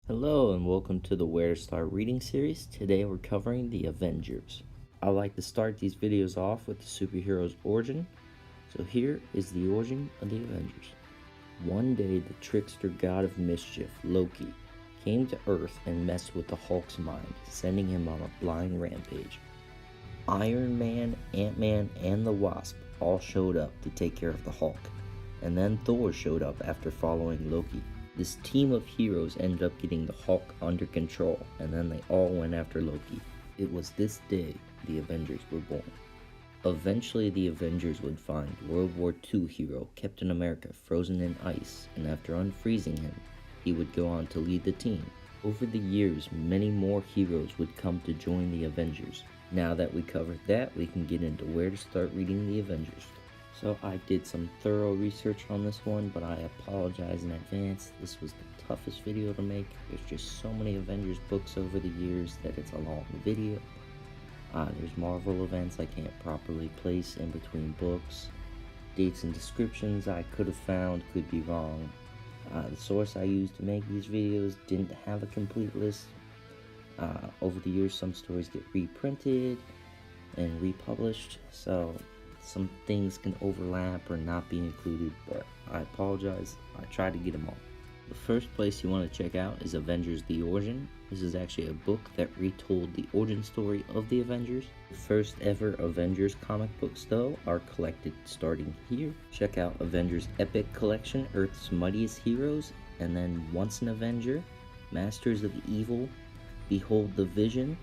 Hello and welcome to the Where to Start reading series. Today we're covering the Avengers. I like to start these videos off with the superhero's origin. So here is the origin of the Avengers. One day the trickster god of mischief, Loki, came to Earth and messed with the Hulk's mind, sending him on a blind rampage. Iron Man, Ant-Man, and the Wasp all showed up to take care of the Hulk, and then Thor showed up after following Loki. This team of heroes ended up getting the Hulk under control, and then they all went after Loki. It was this day the Avengers were born. Eventually the Avengers would find World War II hero Captain America frozen in ice, and after unfreezing him, he would go on to lead the team. Over the years, many more heroes would come to join the Avengers. Now that we covered that, we can get into where to start reading the Avengers. So I did some thorough research on this one, but I apologize in advance. This was the toughest video to make. There's just so many Avengers books over the years that it's a long video. There's Marvel events I can't properly place in between books. Dates and descriptions I could have found could be wrong. The source I used to make these videos didn't have a complete list. Over the years, some stories get reprinted and republished, so some things can overlap or not be included, but I apologize. I tried to get them all. The first place you want to check out is Avengers The Origin. This is actually a book that retold the origin story of the Avengers. The first ever Avengers comic books, though, are collected starting here. Check out Avengers Epic Collection, Earth's Mightiest Heroes, and then Once an Avenger, Masters of Evil, Behold the Vision,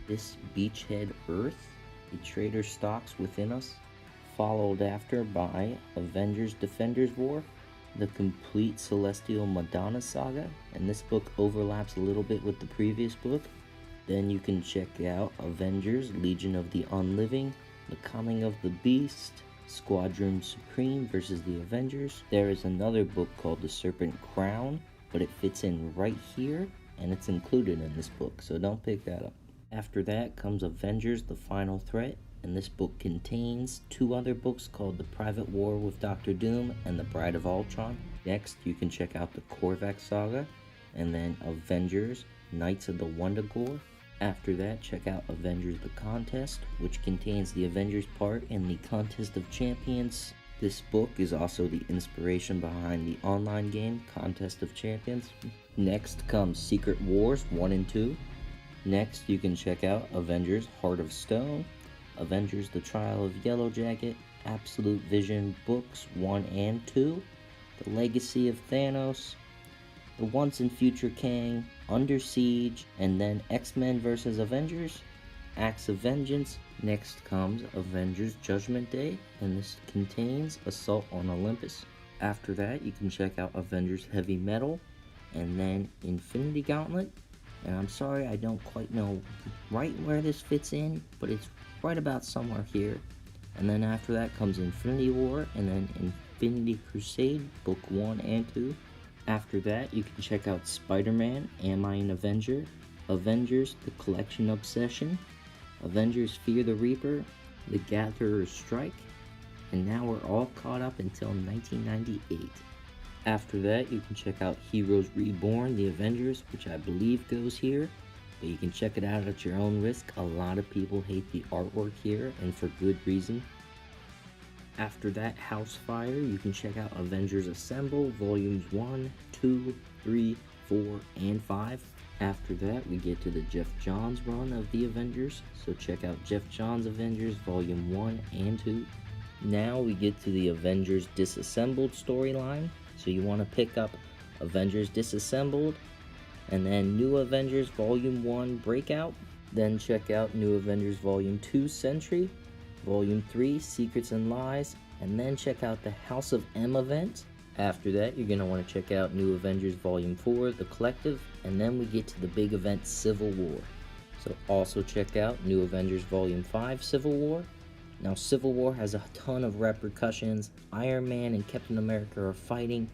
This Beachhead Earth, The Traitor Stalks Within Us, followed after by Avengers Defenders War, the complete Celestial Madonna saga, and this book overlaps a little bit with the previous book. Then you can check out Avengers Legion of the Unliving, The Coming of the Beast, Squadron Supreme versus the Avengers. There is another book called The Serpent Crown, but it fits in right here, and it's included in this book, so don't pick that up. After that comes Avengers The Final Threat, and this book contains two other books called The Private War with Dr. Doom and The Bride of Ultron. Next, you can check out the Korvac saga, and then Avengers Knights of the Wundagore. After that, check out Avengers The Contest, which contains the Avengers part in the Contest of Champions. This book is also the inspiration behind the online game Contest of Champions. Next comes Secret Wars 1 and 2. Next, you can check out Avengers Heart of Stone, Avengers The Trial of Yellow Jacket, Absolute Vision Books 1 and 2, The Legacy of Thanos, The Once and Future Kang, Under Siege, and then X-Men vs. Avengers, Acts of Vengeance. Next comes Avengers Judgment Day, and this contains Assault on Olympus. After that, you can check out Avengers Heavy Metal, and then Infinity Gauntlet. And I'm sorry I don't quite know right where this fits in, but it's right about somewhere here. And then after that comes Infinity War, and then Infinity Crusade, book 1 and 2. After that, you can check out Spider-Man, Am I an Avenger? Avengers, The Collection Obsession, Avengers Fear the Reaper, The Gatherer's Strike, and now we're all caught up until 1998. After that, you can check out Heroes Reborn, The Avengers, which I believe goes here, but you can check it out at your own risk. A lot of people hate the artwork here, and for good reason. After that, Housefire, you can check out Avengers Assemble, Volumes 1, 2, 3, 4, and 5. After that, we get to the Jeff Johns run of the Avengers, so check out Jeff Johns Avengers, Volume 1 and 2. Now we get to the Avengers Disassembled storyline. So you want to pick up Avengers Disassembled, and then New Avengers Volume 1 Breakout. Then check out New Avengers Volume 2 Sentry, Volume 3 Secrets and Lies, and then check out the House of M event. After that, you're going to want to check out New Avengers Volume 4 The Collective, and then we get to the big event Civil War. So also check out New Avengers Volume 5 Civil War. Now, Civil War has a ton of repercussions. Iron Man and Captain America are fighting.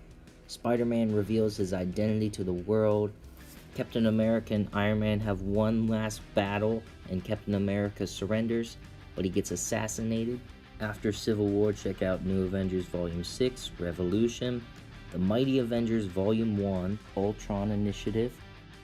Spider-Man reveals his identity to the world. Captain America and Iron Man have one last battle, and Captain America surrenders, but he gets assassinated. After Civil War, check out New Avengers Volume 6, Revolution, The Mighty Avengers Volume 1, Ultron Initiative,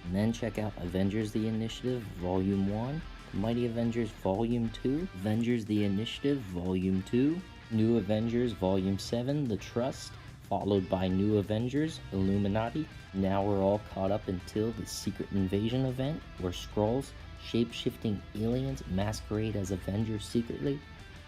And then check out Avengers The Initiative Volume 1, Mighty Avengers Volume 2, Avengers The Initiative Volume 2, New Avengers Volume 7, The Trust, followed by New Avengers, Illuminati. Now we're all caught up until the Secret Invasion event, where Skrulls, shape-shifting aliens, masquerade as Avengers secretly.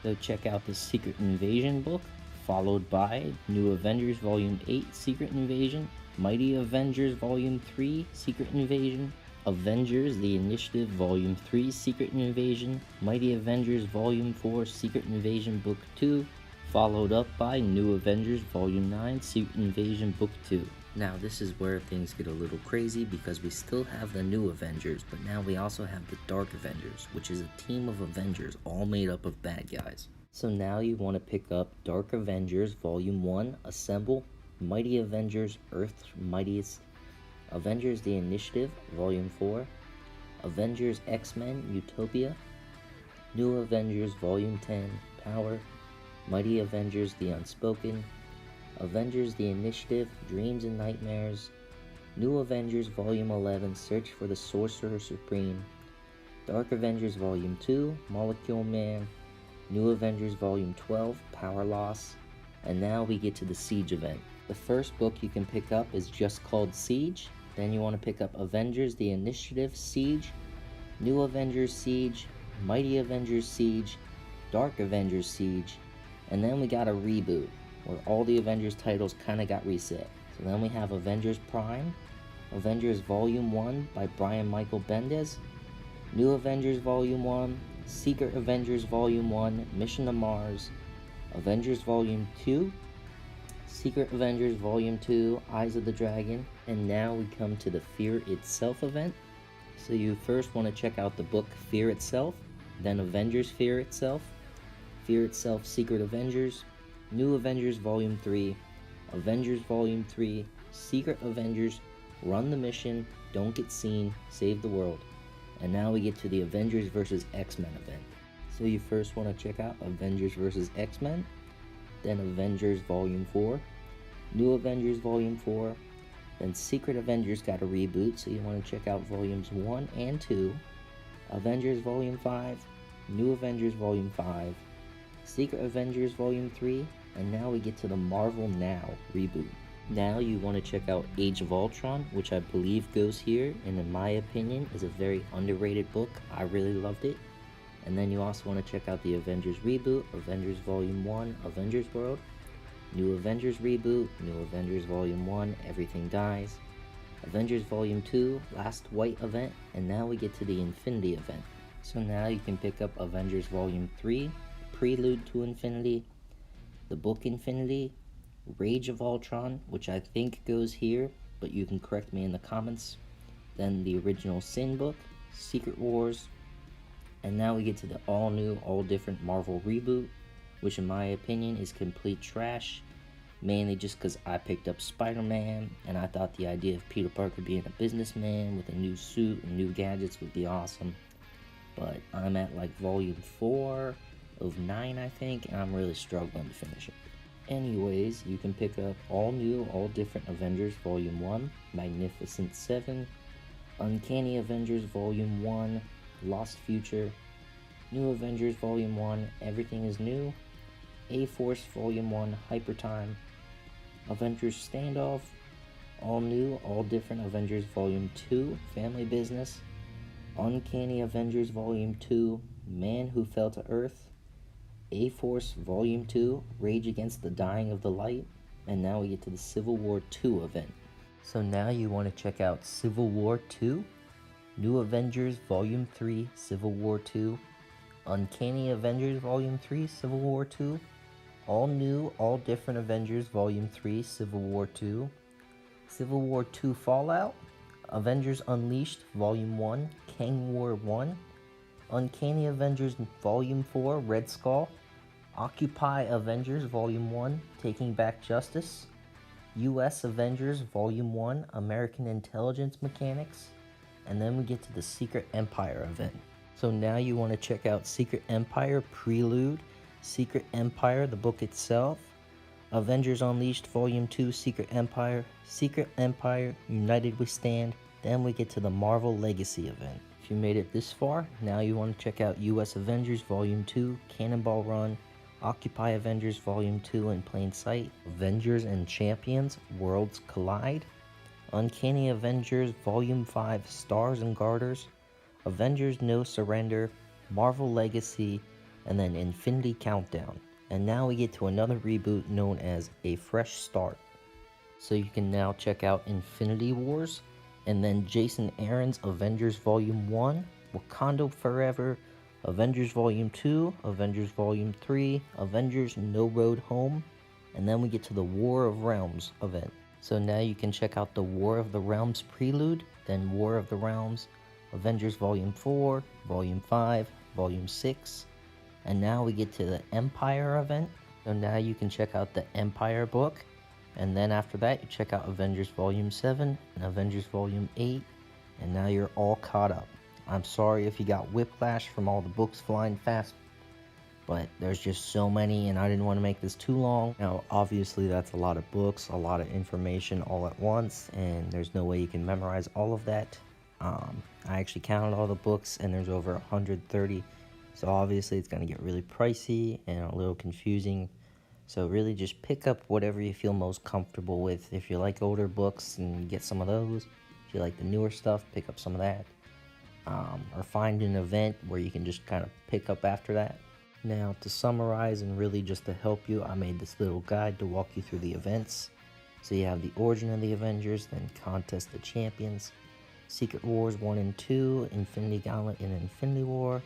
So check out the Secret Invasion book, followed by New Avengers Volume 8, Secret Invasion, Mighty Avengers Volume 3, Secret Invasion, Avengers The Initiative Volume 3, Secret Invasion, Mighty Avengers Volume 4, Secret Invasion Book 2, followed up by New Avengers Volume 9, Secret Invasion Book 2. Now this is where things get a little crazy because we still have the New Avengers, but now we also have the Dark Avengers, which is a team of Avengers all made up of bad guys. So now you want to pick up Dark Avengers Volume 1, Assemble, Mighty Avengers, Earth's Mightiest, Avengers The Initiative Volume 4, Avengers X-Men Utopia, New Avengers Volume 10, Power, Mighty Avengers The Unspoken, Avengers The Initiative Dreams and Nightmares, New Avengers Volume 11 Search for the Sorcerer Supreme, Dark Avengers Volume 2 Molecule Man, New Avengers Volume 12 Power Loss, and now we get to the Siege event. The first book you can pick up is just called Siege. Then you want to pick up Avengers The Initiative Siege, New Avengers Siege, Mighty Avengers Siege, Dark Avengers Siege, and then we got a reboot where all the Avengers titles kind of got reset. So then we have Avengers Prime, Avengers Volume 1 by Brian Michael Bendis, New Avengers Volume 1, Secret Avengers Volume 1, Mission to Mars, Avengers Volume 2, Secret Avengers Volume 2, Eyes of the Dragon, and now we come to the Fear Itself event. So you first want to check out the book Fear Itself, then Avengers Fear Itself, Fear Itself Secret Avengers, New Avengers Volume 3, Avengers Volume 3, Secret Avengers, Run the Mission, Don't Get Seen, Save the World. And now we get to the Avengers vs. X-Men event. So you first want to check out Avengers vs. X-Men, then Avengers Volume 4, New Avengers Volume 4, then Secret Avengers got a reboot, so you want to check out Volumes 1 and 2, Avengers Volume 5, New Avengers Volume 5, Secret Avengers Volume 3, and now we get to the Marvel Now reboot. Now you want to check out Age of Ultron, which I believe goes here, and in my opinion is a very underrated book. I really loved it. And then you also want to check out the Avengers reboot, Avengers Volume 1, Avengers World, New Avengers reboot, New Avengers Volume 1, Everything Dies, Avengers Volume 2, Last White event, and now we get to the Infinity event. So now you can pick up Avengers Volume 3, Prelude to Infinity, the book Infinity, Rage of Ultron, which I think goes here, but you can correct me in the comments, then the original Sin book, Secret Wars, and now we get to the all-new, all-different Marvel reboot, which in my opinion is complete trash, mainly just because I picked up Spider-Man, and I thought the idea of Peter Parker being a businessman with a new suit and new gadgets would be awesome. But I'm at like Volume 4 of 9, I think, and I'm really struggling to finish it. Anyways, you can pick up all new, all different Avengers Volume 1, Magnificent 7, Uncanny Avengers Volume 1, Lost Future, New Avengers Volume 1, Everything is New, A-Force Volume 1, Hyper Time, Avengers Standoff, all new, all different Avengers Volume 2, Family Business, Uncanny Avengers Volume 2, Man Who Fell to Earth, A-Force Volume 2, Rage Against the Dying of the Light, and now we get to the Civil War 2 event. So now you want to check out Civil War 2, New Avengers Volume 3, Civil War 2, Uncanny Avengers Volume 3, Civil War 2, all new, all different Avengers Volume 3, Civil War 2, Civil War 2 Fallout, Avengers Unleashed Volume 1, King War 1, Uncanny Avengers Volume 4, Red Skull, Occupy Avengers Volume 1, Taking Back Justice, US Avengers Volume 1, American Intelligence Mechanics, and then we get to the Secret Empire event. So now you want to check out Secret Empire Prelude, Secret Empire, the book itself, Avengers Unleashed Volume 2, Secret Empire, United We Stand, Then we get to the Marvel Legacy event. If you made it this far, now you want to check out US Avengers Volume 2, Cannonball Run, Occupy Avengers Volume 2 in Plain Sight, Avengers and Champions Worlds Collide, Uncanny Avengers Volume 5 Stars and Garters, Avengers No Surrender, Marvel Legacy, and then Infinity Countdown. And now we get to another reboot known as A Fresh Start. So you can now check out Infinity Wars, and then Jason Aaron's Avengers Volume 1, Wakanda Forever, Avengers Volume 2, Avengers Volume 3, Avengers No Road Home, and then we get to the War of Realms event. So now you can check out the War of the Realms Prelude, then War of the Realms, Avengers Volume 4, Volume 5, Volume 6, and now we get to the Empire event. So now you can check out the Empire book, and then after that you check out Avengers Volume 7 and Avengers Volume 8, and now you're all caught up. I'm sorry if you got whiplash from all the books flying fast, but there's just so many and I didn't want to make this too long. Now obviously that's a lot of books, a lot of information all at once, and there's no way you can memorize all of that. I actually counted all the books and there's over 130, so obviously it's going to get really pricey and a little confusing. So really just pick up whatever you feel most comfortable with. If you like older books, and get some of those. If you like the newer stuff, pick up some of that. Or find an event where you can just kind of pick up after that. Now to summarize and really just to help you, I made this little guide to walk you through the events. So you have the origin of the Avengers, then Contest of Champions, Secret Wars 1 and 2, Infinity Gauntlet and Infinity War,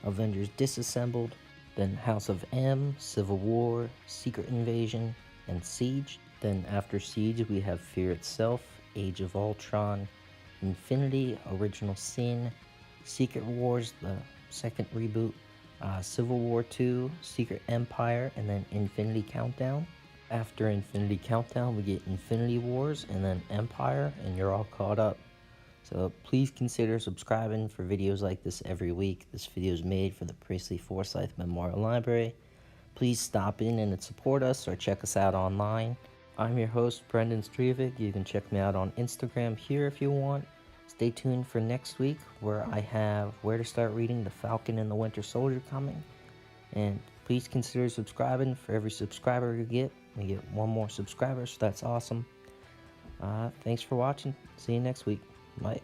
Avengers Disassembled, then House of M, Civil War, Secret Invasion, and Siege. Then after Siege we have Fear Itself, Age of Ultron, Infinity, Original Sin, Secret Wars, the second reboot, Civil War 2, Secret Empire, and then Infinity Countdown. After Infinity Countdown we get Infinity Wars and then Empire, and you're all caught up. So please consider subscribing for videos like this every week. This video is made for the Priestley Forsyth Memorial Library. Please stop in and support us or check us out online. I'm your host, Brendan Strevig. You can check me out on Instagram here if you want. Stay tuned for next week where I have Where to Start Reading The Falcon and the Winter Soldier coming. And please consider subscribing. For every subscriber you get, we get one more subscriber, so that's awesome. Thanks for watching. See you next week. Bye.